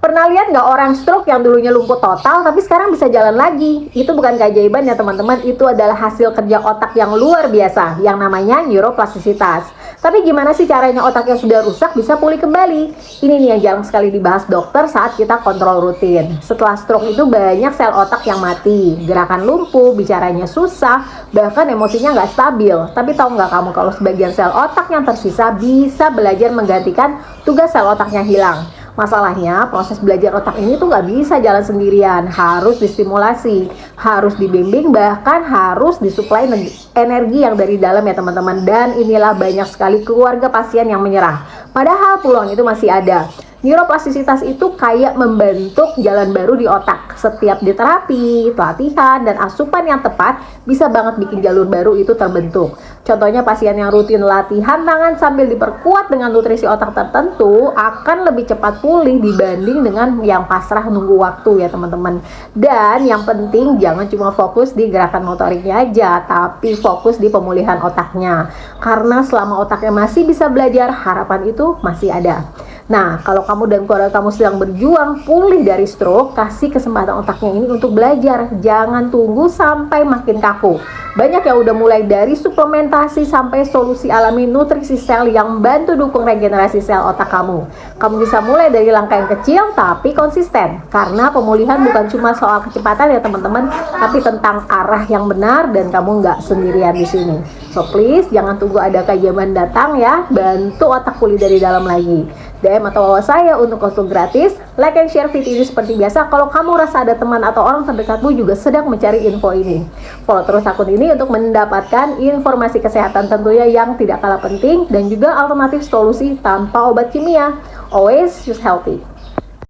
Pernah lihat nggak orang stroke yang dulunya lumpuh total tapi sekarang bisa jalan lagi? Itu bukan keajaiban ya teman-teman, itu adalah hasil kerja otak yang luar biasa yang namanya neuroplastisitas. Tapi gimana sih caranya otak yang sudah rusak bisa pulih kembali? Ini nih yang jarang sekali dibahas dokter saat kita kontrol rutin. Setelah stroke itu banyak sel otak yang mati, gerakan lumpuh, bicaranya susah, bahkan emosinya nggak stabil. Tapi tahu nggak kamu kalau sebagian sel otak yang tersisa bisa belajar menggantikan tugas sel otak yang hilang. Masalahnya proses belajar otak ini tuh nggak bisa jalan sendirian, harus distimulasi, harus dibimbing, bahkan harus disuplai energi yang dari dalam ya teman-teman. Dan inilah banyak sekali keluarga pasien yang menyerah, padahal peluang itu masih ada. Neuroplastisitas itu kayak membentuk jalan baru di otak. Setiap diterapi, pelatihan, dan asupan yang tepat bisa banget bikin jalur baru itu terbentuk. Contohnya pasien yang rutin latihan tangan sambil diperkuat dengan nutrisi otak tertentu akan lebih cepat pulih dibanding dengan yang pasrah nunggu waktu ya teman-teman. Dan yang penting jangan cuma fokus di gerakan motoriknya aja, tapi fokus di pemulihan otaknya. Karena selama otaknya masih bisa belajar, harapan itu masih ada. Nah, kalau kamu dan keluarga kamu sedang berjuang pulih dari stroke, kasih kesempatan otaknya ini untuk belajar. Jangan tunggu sampai makin kaku. Banyak yang udah mulai dari suplementasi sampai solusi alami nutrisi sel yang bantu dukung regenerasi sel otak kamu. Kamu bisa mulai dari langkah yang kecil tapi konsisten. Karena pemulihan bukan cuma soal kecepatan ya teman-teman, tapi tentang arah yang benar dan kamu nggak sendirian di sini. So please, jangan tunggu ada keajaiban datang ya. Bantu otak pulih dari dalam lagi. DM atau WA saya untuk konsul gratis. Like and share video ini seperti biasa. Kalau kamu rasa ada teman atau orang terdekatmu juga sedang mencari info ini, follow terus akun ini untuk mendapatkan informasi kesehatan tentunya yang tidak kalah penting dan juga alternatif solusi tanpa obat kimia. Always choose healthy.